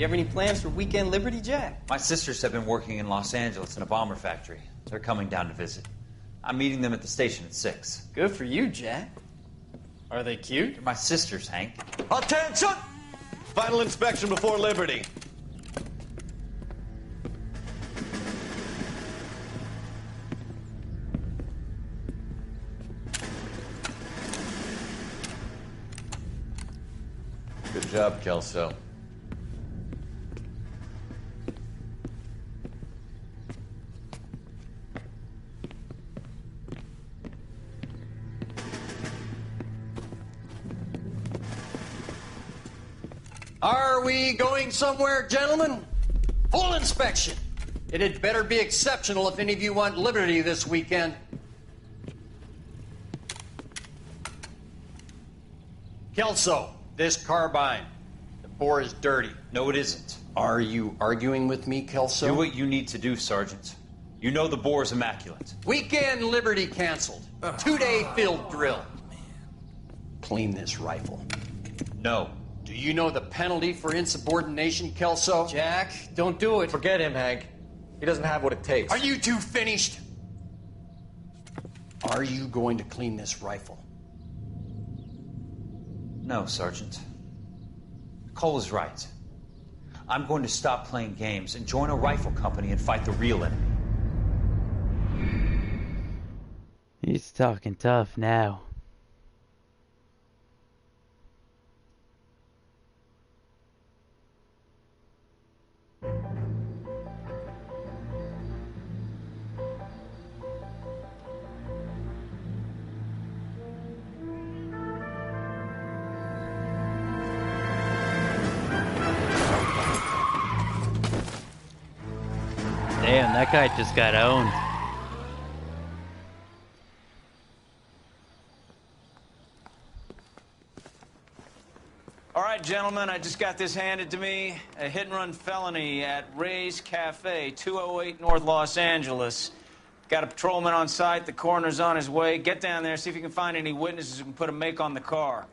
You have any plans for Weekend Liberty, Jack? My sisters have been working in Los Angeles in a bomber factory. They're coming down to visit. I'm meeting them at the station at 6. Good for you, Jack. Are they cute? They're my sisters, Hank. Attention! Final inspection before Liberty. Good job, Kelso. Are we going somewhere, gentlemen? Full inspection. It had better be exceptional if any of you want liberty this weekend. Kelso, this carbine. The bore is dirty. No, it isn't. Are you arguing with me, Kelso? Do what you need to do, Sergeant. You know the bore is immaculate. Weekend liberty canceled. 2-day field drill. Clean this rifle. No. Do you know the penalty for insubordination, Kelso? Jack, don't do it. Forget him, Hank. He doesn't have what it takes. Are you two finished? Are you going to clean this rifle? No, Sergeant. Cole is right. I'm going to stop playing games and join a rifle company and fight the real enemy. He's talking tough now. Damn, that guy just got owned. All right, gentlemen, I just got this handed to me. A hit-and-run felony at Ray's Cafe, 208 North Los Angeles. Got a patrolman on site. The coroner's on his way. Get down there, see if you can find any witnesses who can put a make on the car.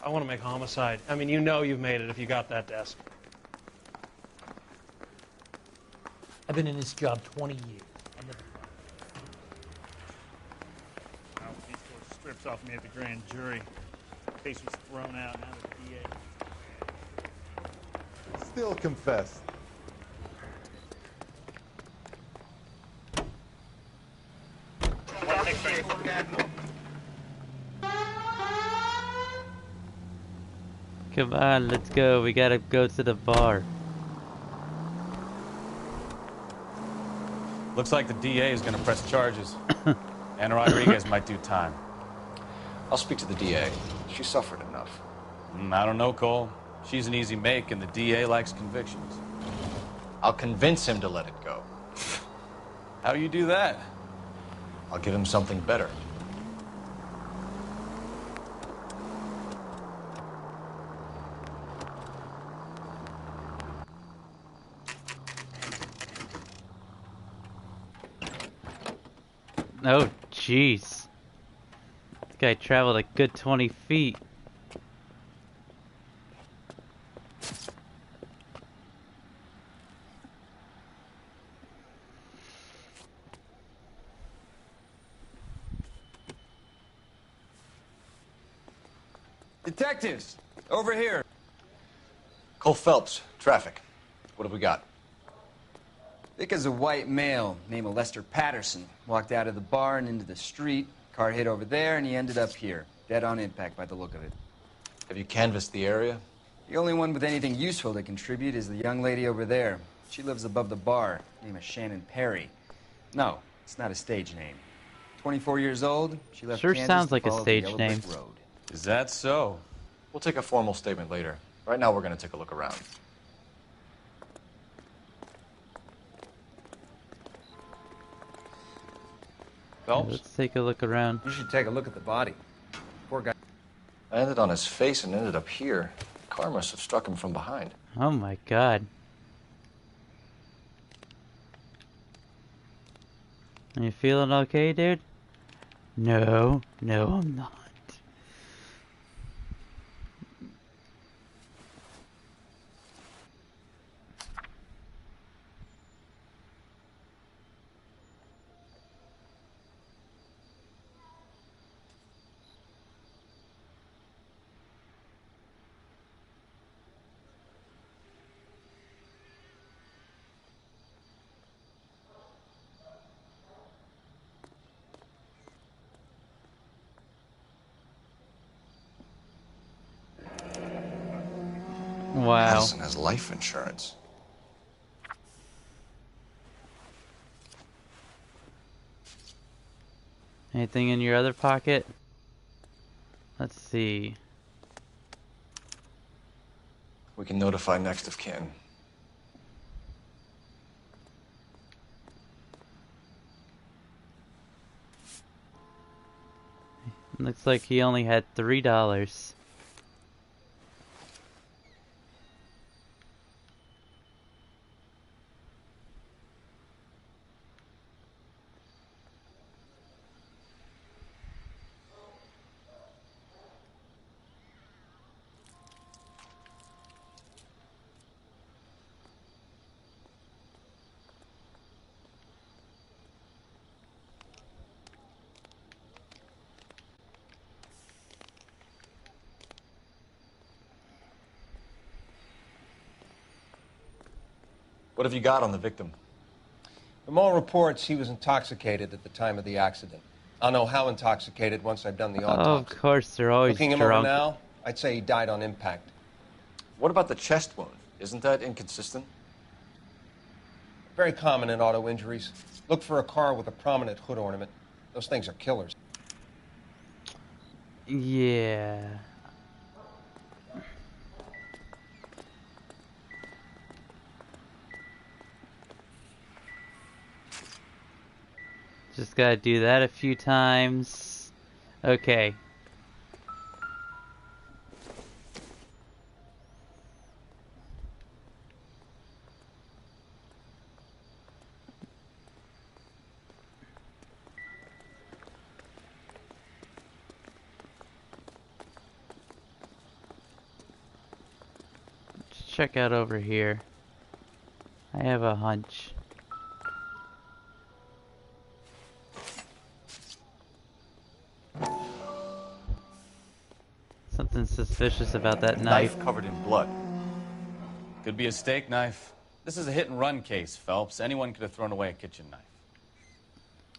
I want to make homicide. I mean, you know you've made it if you got that desk. I've been in this job 20 years. He tore strips off me at the grand jury. Case was thrown out. Now the DA. Still confess. Come on, let's go. We gotta go to the bar. Looks like the DA is going to press charges. Anna Rodriguez might do time. I'll speak to the DA. She suffered enough. I don't know, Cole. She's an easy make, and the DA likes convictions. I'll convince him to let it go. How you do that? I'll give him something better. Oh, jeez. This guy traveled a good 20 feet. Detectives, over here. Cole Phelps, traffic. What have we got? Thick as a white male named Lester Patterson. Walked out of the bar and into the street. Car hit over there, and he ended up here. Dead on impact by the look of it. Have you canvassed the area? The only one with anything useful to contribute is the young lady over there. She lives above the bar. Name is Shannon Perry. No, it's not a stage name. 24 years old. She left Sure Kansas sounds to like a follow the stage yellow name. brick road. Is that so? We'll take a formal statement later. Right now, we're going to take a look around. Phelps? Let's take a look around. You should take a look at the body. Poor guy. I ended on his face and ended up here. The car must have struck him from behind. Oh my god. Are you feeling okay, dude? No, I'm not. Wow. Madison has life insurance. Anything in your other pocket? Let's see. We can notify next of kin. Looks like he only had $3. What have you got on the victim? From all reports, he was intoxicated at the time of the accident. I'll know how intoxicated once I've done the autopsy. Of course, they're always Looking him drunk. over now, I'd say he died on impact. What about the chest wound? Isn't that inconsistent? Very common in auto injuries. Look for a car with a prominent hood ornament. Those things are killers. Yeah. Just gotta do that a few times. Okay. Let's check out over here. I have a hunch. Something suspicious about that knife. Knife covered in blood. Could be a steak knife. This is a hit-and-run case, Phelps. Anyone could have thrown away a kitchen knife.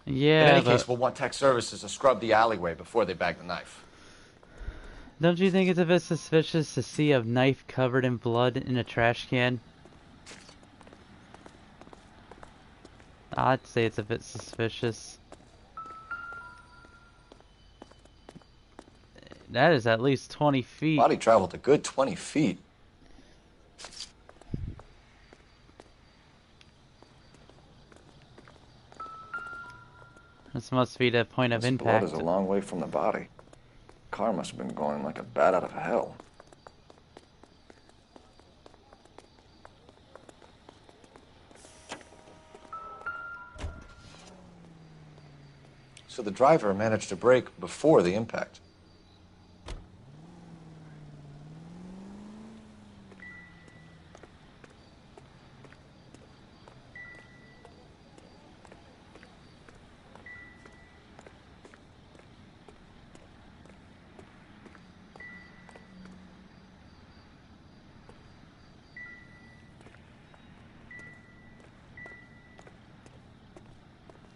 Yeah, In any but case, we'll want tech services to scrub the alleyway before they bag the knife. don't you think it's a bit suspicious to see a knife covered in blood in a trash can? I'd say it's a bit suspicious. That is at least 20 feet. Body traveled a good 20 feet. This must be the point of This impact. blood is a long way from the body. Car must have been going like a bat out of hell. So the driver managed to brake before the impact.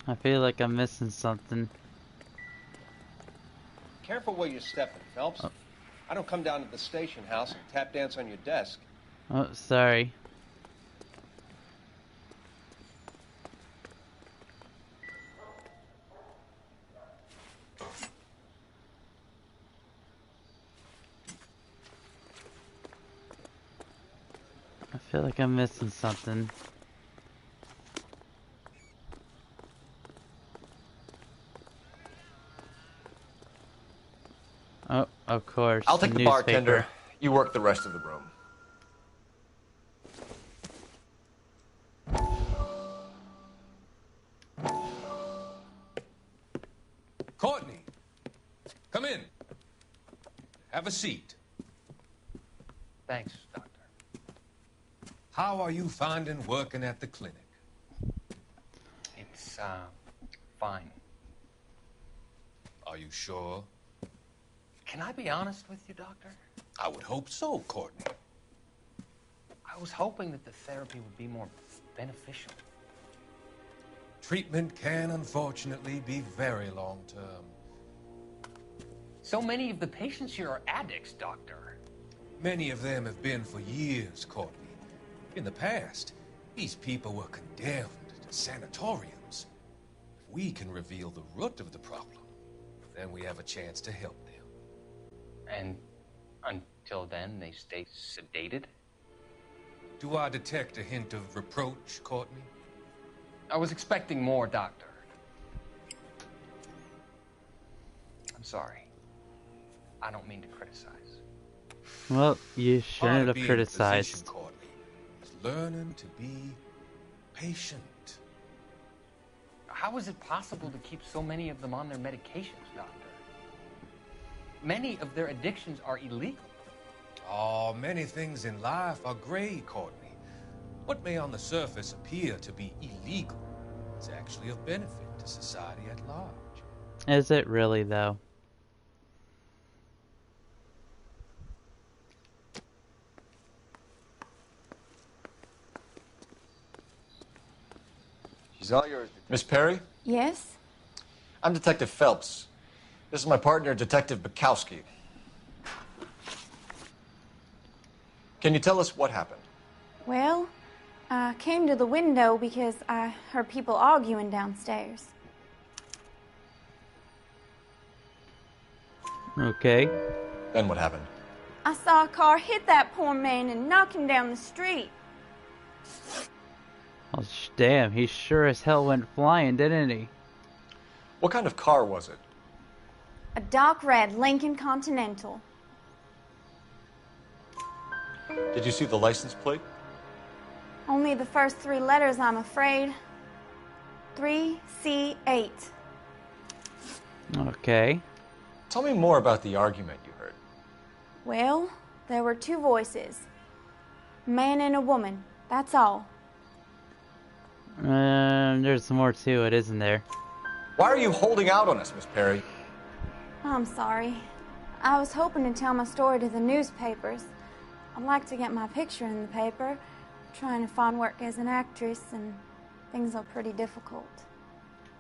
I feel like I'm missing something. Careful where you're stepping, Phelps. Oh. I don't come down to the station house and tap dance on your desk. Oh, sorry. I feel like I'm missing something. Oh, of course. I'll take the newspaper. bartender. You work the rest of the room. Courtney, come in. Have a seat. Thanks, Doctor. How are you finding working at the clinic? It's, fine. Are you sure? Can I be honest with you, Doctor? I would hope so, Courtney. I was hoping that the therapy would be more beneficial. Treatment can, unfortunately, be very long-term. So many of the patients here are addicts, Doctor. Many of them have been for years, Courtney. In the past, these people were condemned to sanatoriums. If we can reveal the root of the problem, then we have a chance to help them. And until then, they stay sedated? Do I detect a hint of reproach, Courtney? I was expecting more, Doctor. I'm sorry. I don't mean to criticize. Well, you shouldn't have Being a criticized. physician, Courtney, is learning to be patient. How is it possible to keep so many of them on their medications, Doctor? Many of their addictions are illegal. Oh, many things in life are gray, Courtney. What may on the surface appear to be illegal is actually of benefit to society at large. Is it really, though? She's all yours. Miss Perry? Yes? I'm Detective Phelps. This is my partner, Detective Bukowski. Can you tell us what happened? Well, I came to the window because I heard people arguing downstairs. Okay. Then what happened? I saw a car hit that poor man and knock him down the street. Oh, damn, he sure as hell went flying, didn't he? What kind of car was it? A dark red Lincoln Continental. Did you see the license plate? Only the first three letters, I'm afraid. 3C8. Okay. Tell me more about the argument you heard. Well, there were two voices. A man and a woman, that's all. There's more to it, isn't there? Why are you holding out on us, Miss Perry? I'm sorry. I was hoping to tell my story to the newspapers. I'd like to get my picture in the paper. Trying to find work as an actress, and things are pretty difficult.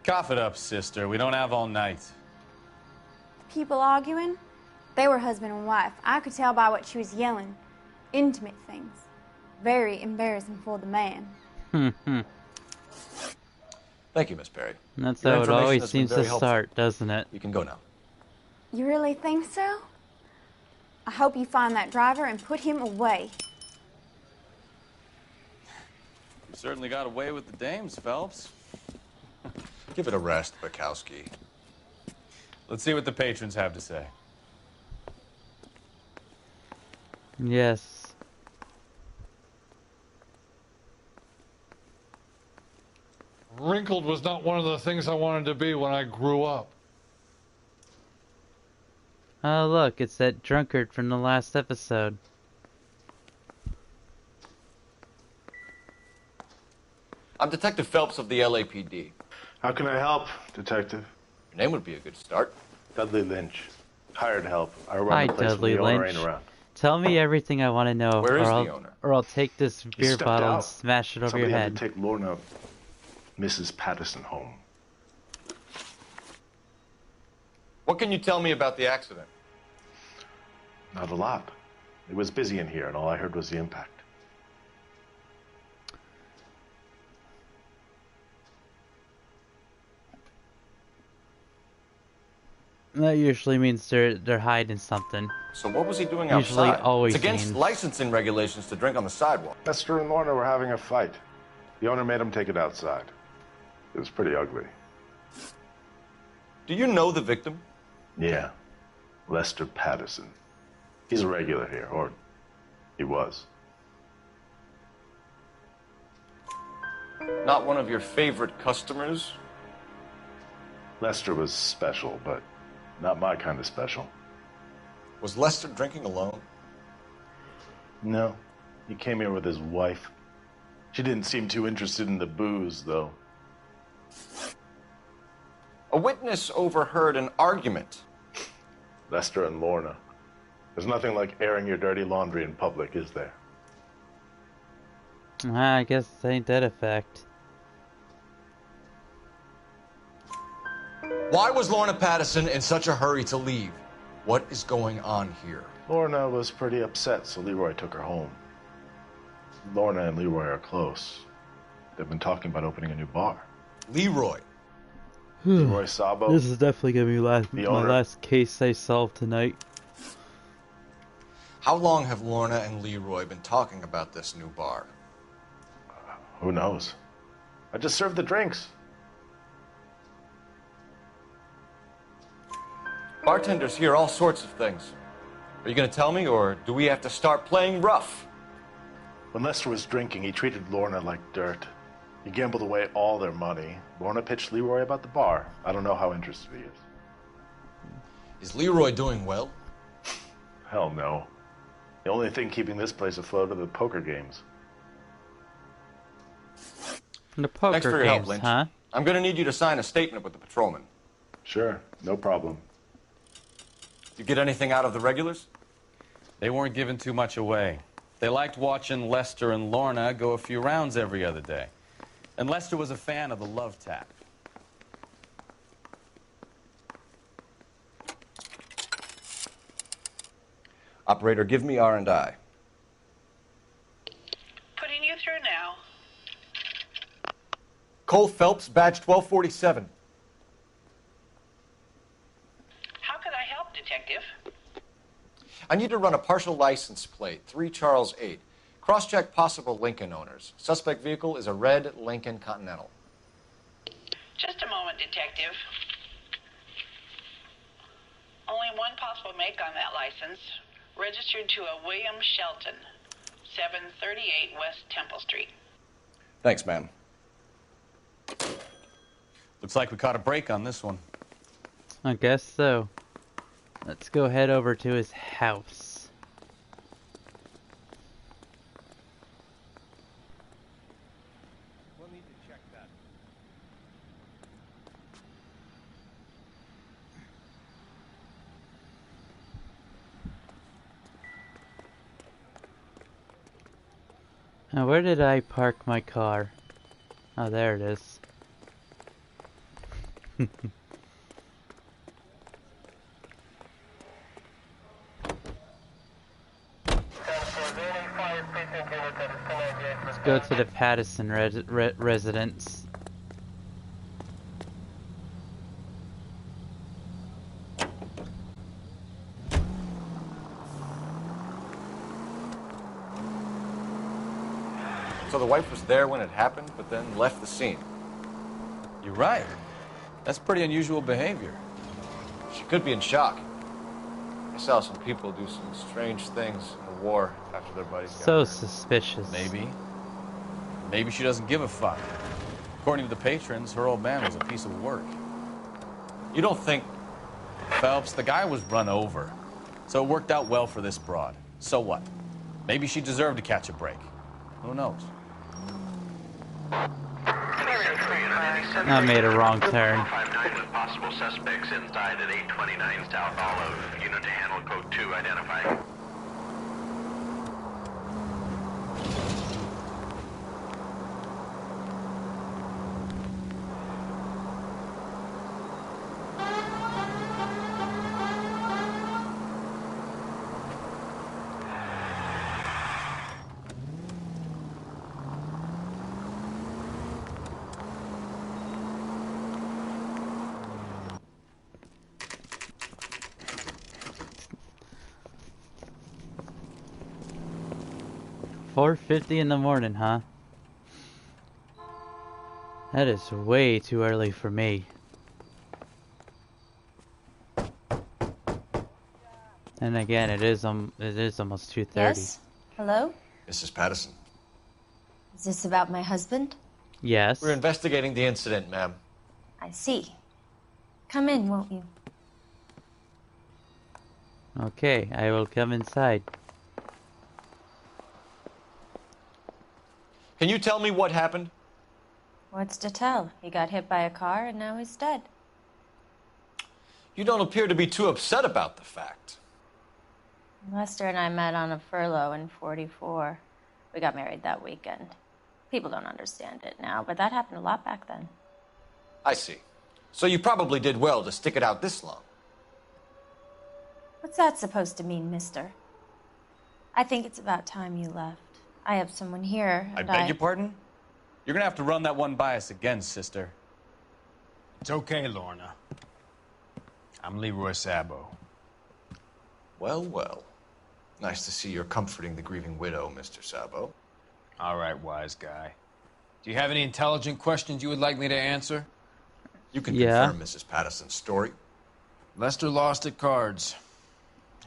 Cough it up, sister. We don't have all night. People arguing? They were husband and wife. I could tell by what she was yelling. Intimate things. Very embarrassing for the man. Thank you, Miss Perry. That's Your how it information always has been seems to very helpful. start, doesn't it? You can go now. You really think so? I hope you find that driver and put him away. You certainly got away with the dames, Phelps. Give it a rest, Bukowski. Let's see what the patrons have to say. Yes. Wrinkled was not one of the things I wanted to be when I grew up. Oh, look, it's that drunkard from the last episode. I'm Detective Phelps of the LAPD. How can I help, Detective? Your name would be a good start. Dudley Lynch. Hired help. I run Hi, the place Dudley when the owner Lynch. ain't around. Tell me everything I want to know, Where is the I'll, owner? or I'll take this He beer stepped bottle and out. smash it over Somebody your had head. to take Lorna, Mrs. Patterson, home. What can you tell me about the accident? Not a lot. It was busy in here, and all I heard was the impact. That usually means they're hiding something. So what was he doing Usually outside? always It's against means. licensing regulations to drink on the sidewalk. Lester and Lorna were having a fight. The owner made him take it outside. It was pretty ugly. Do you know the victim? Yeah. Lester Patterson. He's a regular here, or he was. Not one of your favorite customers? Lester was special, but not my kind of special. Was Lester drinking alone? No. He came here with his wife. She didn't seem too interested in the booze, though. A witness overheard an argument. Lester and Lorna. There's nothing like airing your dirty laundry in public, is there? I guess it ain't that a fact. Why was Lorna Patterson in such a hurry to leave? What is going on here? Lorna was pretty upset, so Leroy took her home. Lorna and Leroy are close. They've been talking about opening a new bar. Leroy? Leroy Sabo? This is definitely gonna be my last case I solve tonight. How long have Lorna and Leroy been talking about this new bar? Who knows? I just served the drinks. Bartenders hear all sorts of things. Are you going to tell me, or do we have to start playing rough? When Lester was drinking, he treated Lorna like dirt. He gambled away all their money. Lorna pitched Leroy about the bar. I don't know how interested he is. Is Leroy doing well? Hell no. The only thing keeping this place afloat are the poker games. The poker Thanks for your games, help, Lynch. huh? I'm going to need you to sign a statement with the patrolman. Sure, no problem. Did you get anything out of the regulars? They weren't giving too much away. They liked watching Lester and Lorna go a few rounds every other day. And Lester was a fan of the love tap. Operator, give me R&I. Putting you through now. Cole Phelps, badge 1247. How can I help, Detective? I need to run a partial license plate, 3 Charles 8. Cross-check possible Lincoln owners. Suspect vehicle is a red Lincoln Continental. Just a moment, Detective. Only one possible make on that license. Registered to a William Shelton, 738 West Temple Street. Thanks, ma'am. Looks like we caught a break on this one. I guess so. Let's go head over to his house. We'll need to check that. Now, where did I park my car? Oh, there it is. Let's go to the Patterson residence. So the wife was there when it happened, but then left the scene. You're right. That's pretty unusual behavior. She could be in shock. I saw some people do some strange things in the war after their buddies got So hurt. suspicious. Maybe she doesn't give a fuck. According to the patrons, her old man was a piece of work. You don't think... Phelps, the guy was run over. So it worked out well for this broad. So what? Maybe she deserved to catch a break. Who knows? I made a wrong turn. 59 with possible suspects inside at 829 South Olive. Unit to handle code 2 identified. $4:50 in the morning, huh? That is way too early for me. And again, it is almost 2:30. Yes? Hello? Mrs. Patterson. Is this about my husband? Yes. We're investigating the incident, ma'am. I see. Come in, won't you? Okay, I will come inside. Can you tell me what happened? What's to tell? He got hit by a car and now he's dead. You don't appear to be too upset about the fact. Lester and I met on a furlough in '44. We got married that weekend. People don't understand it now, but that happened a lot back then. I see. So you probably did well to stick it out this long. What's that supposed to mean, mister? I think it's about time you left. I have someone here. I And beg your pardon? You're gonna have to run that one by us again, sister. It's okay, Lorna. I'm Leroy Sabo. Well, well. Nice to see you're comforting the grieving widow, Mr. Sabo. All right, wise guy. Do you have any intelligent questions you would like me to answer? You can confirm Mrs. Patterson's story. Lester lost at cards.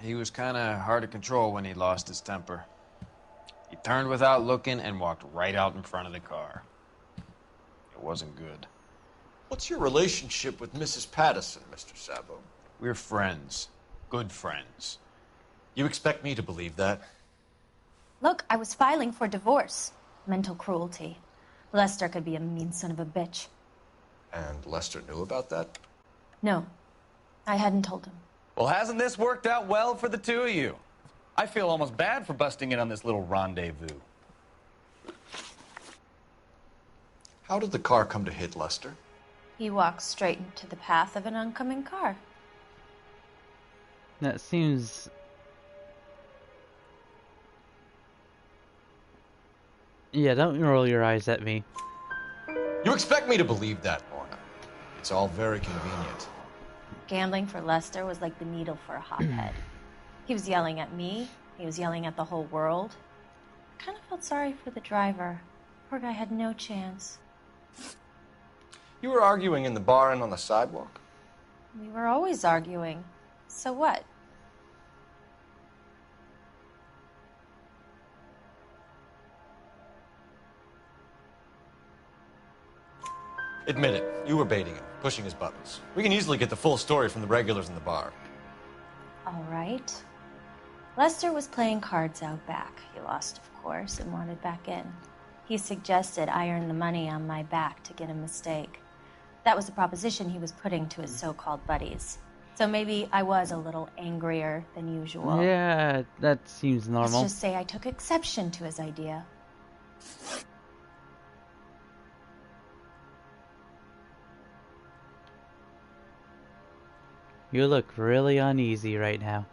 He was kind of hard to control when he lost his temper. He turned without looking and walked right out in front of the car. It wasn't good. What's your relationship with Mrs. Patterson, Mr. Sabo? We're friends. Good friends. You expect me to believe that? Look, I was filing for divorce. Mental cruelty. Lester could be a mean son of a bitch. And Lester knew about that? No, I hadn't told him. Well, hasn't this worked out well for the two of you? I feel almost bad for busting in on this little rendezvous. How did the car come to hit Lester? He walks straight into the path of an oncoming car. That seems... Yeah, don't roll your eyes at me. You expect me to believe that, Lorna. It's all very convenient. Gambling for Lester was like the needle for a hothead. He was yelling at me. He was yelling at the whole world. I kind of felt sorry for the driver. Poor guy had no chance. You were arguing in the bar and on the sidewalk? We were always arguing. So what? Admit it, you were baiting him, pushing his buttons. We can easily get the full story from the regulars in the bar. All right. Lester was playing cards out back. He lost, of course, and wanted back in. He suggested I earn the money on my back to get a mistake. That was the proposition he was putting to his so-called buddies. So maybe I was a little angrier than usual. Yeah, that seems normal. Let's just say I took exception to his idea. You look really uneasy right now.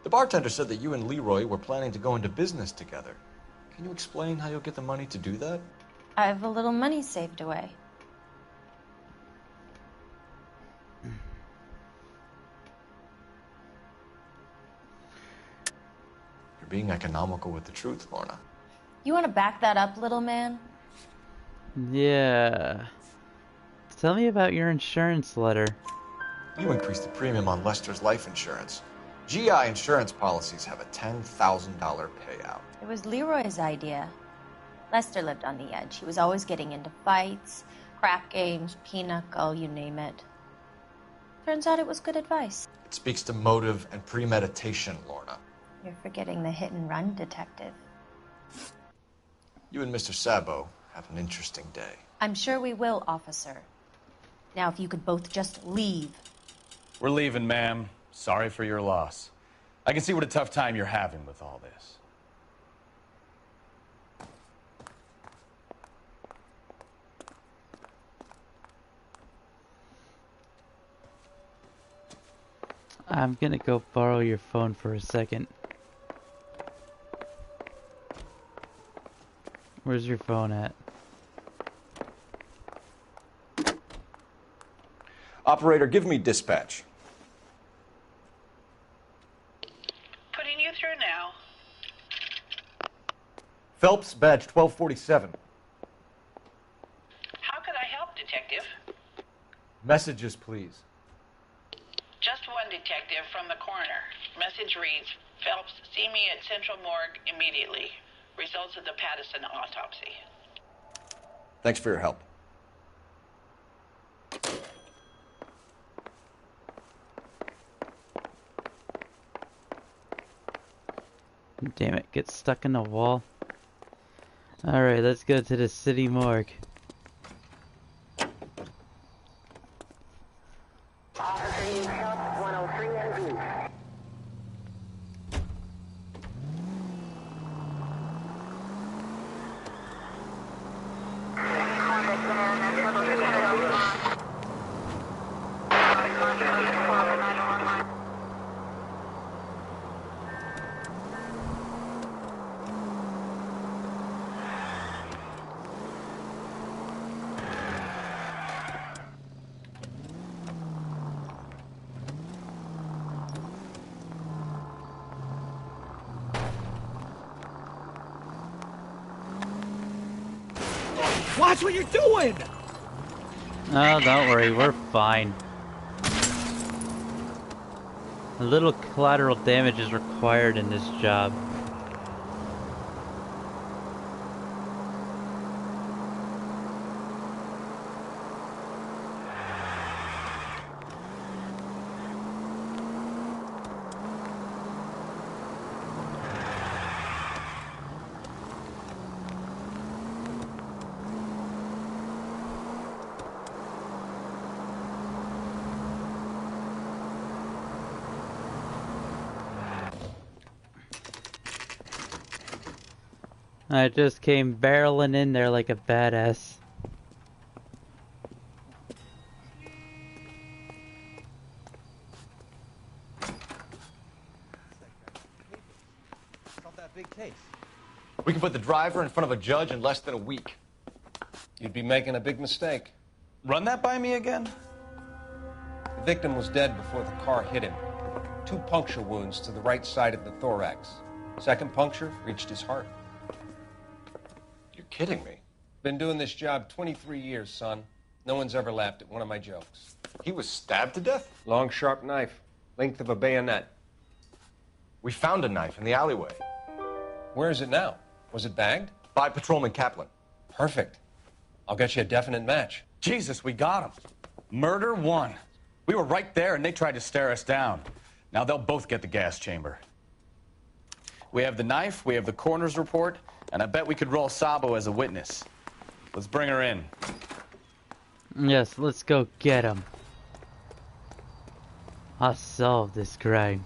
The bartender said that you and Leroy were planning to go into business together. Can you explain how you'll get the money to do that? I have a little money saved away. You're being economical with the truth, Lorna. You want to back that up, little man? Yeah. Tell me about your insurance letter. You increased the premium on Lester's life insurance. GI insurance policies have a $10,000 payout. It was Leroy's idea. Lester lived on the edge. He was always getting into fights, crap games, pinochle, you name it. Turns out it was good advice. It speaks to motive and premeditation, Lorna. You're forgetting the hit-and-run detective. You and Mr. Sabo have an interesting day. I'm sure we will, officer. Now, if you could both just leave. We're leaving, ma'am. Sorry for your loss. I can see what a tough time you're having with all this. I'm gonna go borrow your phone for a second. Where's your phone at? Operator, give me dispatch. Putting you through now. Phelps, badge 1247. How could I help, Detective? Messages, please. Just one detective from the coroner. Message reads, Phelps, see me at Central Morgue immediately. Results of the Patterson autopsy. Thanks for your help. Damn it, get stuck in a wall. Alright, let's go to the city morgue. Watch what you're doing! Oh, don't worry, we're fine. A little collateral damage is required in this job. I just came barreling in there like a badass. Not that big case. We can put the driver in front of a judge in less than a week. You'd be making a big mistake. Run that by me again? The victim was dead before the car hit him. 2 puncture wounds to the right side of the thorax. Second puncture reached his heart. You're kidding me. Been doing this job 23 years, son. No one's ever laughed at one of my jokes. He was stabbed to death? Long, sharp knife. Length of a bayonet. We found a knife in the alleyway. Where is it now? Was it bagged? By Patrolman Kaplan. Perfect. I'll get you a definite match. Jesus, we got him. Murder 1. We were right there and they tried to stare us down. Now they'll both get the gas chamber. We have the knife, we have the coroner's report, and I bet we could roll Sabo as a witness. Let's bring her in. Yes, let's go get him. I'll solve this crime.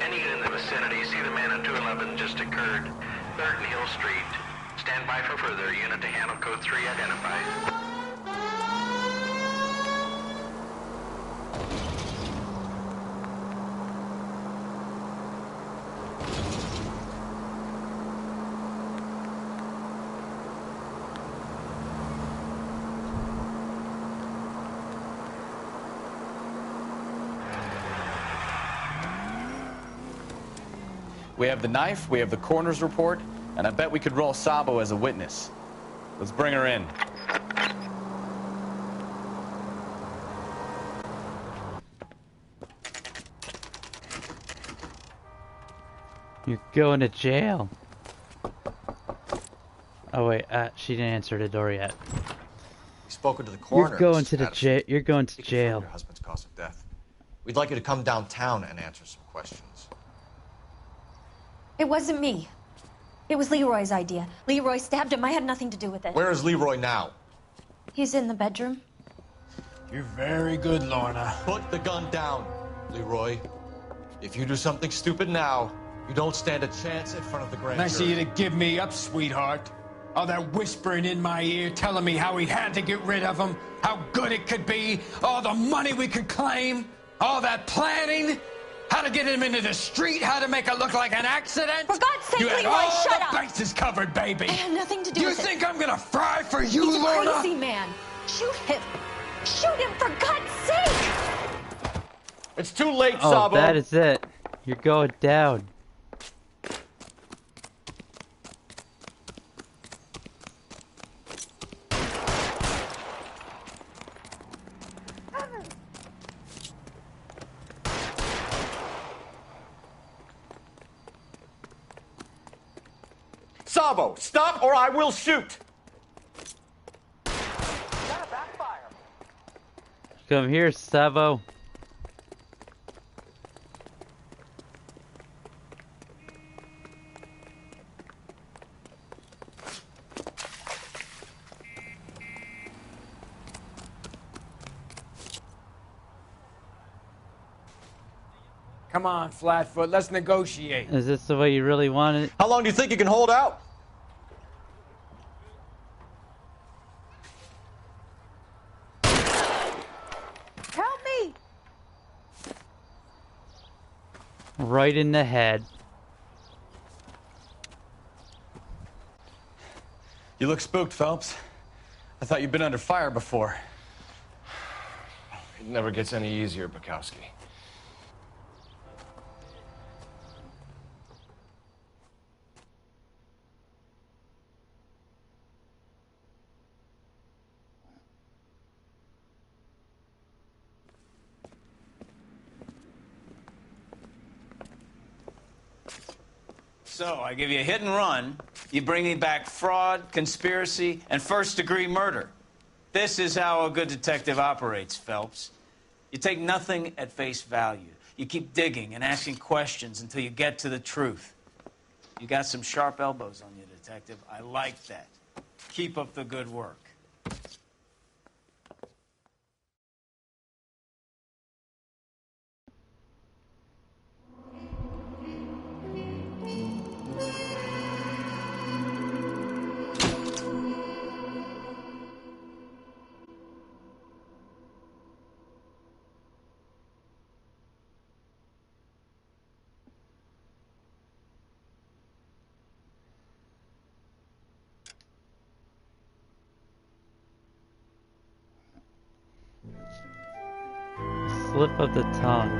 Any in the vicinity, see the man on 211 just occurred. 3rd and Hill Street. Stand by for further. Unit to handle code 3 identified. We have the knife, we have the coroner's report, and I bet we could roll Sabo as a witness. Let's bring her in. You're going to jail. Oh wait, she didn't answer the door yet. We've spoken to the coroner. You're going to the jail. You're going to jail. Your husband's cause of death. We'd like you to come downtown and answer some questions. It wasn't me. It was Leroy's idea. Leroy stabbed him. I had nothing to do with it. Where is Leroy now? He's in the bedroom. You're very good, Lorna. Put the gun down, Leroy. If you do something stupid now, you don't stand a chance in front of the grand Nice of jury. you to give me up, sweetheart. All that whispering in my ear, telling me how we had to get rid of him, how good it could be, all the money we could claim, all that planning, how to get him into the street, how to make it look like an accident. For God's sake, you had Leroy, all shut the up. bases covered, baby. I had nothing to do You with it. think I'm gonna fry for you, He's a Lorna? crazy man. Shoot him. Shoot him, for God's sake. It's too late, Oh, Sabo. that is it. You're going down. Sabo, stop or I will shoot. Come here, Sabo. Come on, Flatfoot, let's negotiate. Is this the way you really want it? How long do you think you can hold out? Right in the head. You look spooked, Phelps. I thought you'd been under fire before. It never gets any easier, Bukowski. So, I give you a hit and run. You bring me back fraud, conspiracy, and first-degree murder. This is how a good detective operates, Phelps. You take nothing at face value. You keep digging and asking questions until you get to the truth. You got some sharp elbows on you, detective. I like that. Keep up the good work. Slip of the tongue.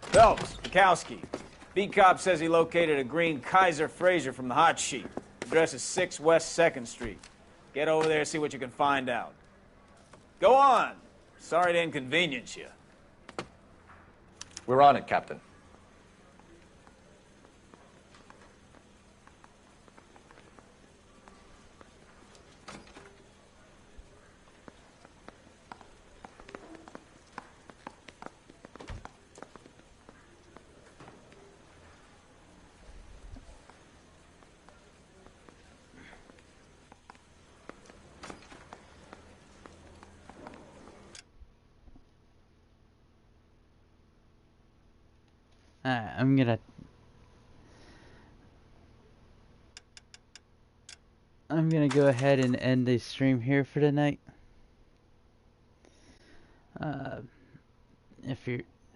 Phelps, Bukowski. Beat cop says he located a green Kaiser Fraser from the hot sheet. Address is 6 West 2nd Street. Get over there and see what you can find out. Go on. Sorry to inconvenience you. We're on it, Captain. Alright, I'm gonna go ahead and end the stream here for tonight.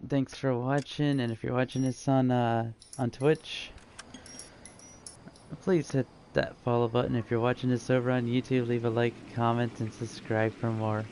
Thanks for watching, and if you're watching this on Twitch, please hit that follow button. If you're watching this over on YouTube, leave a like, comment, and subscribe for more.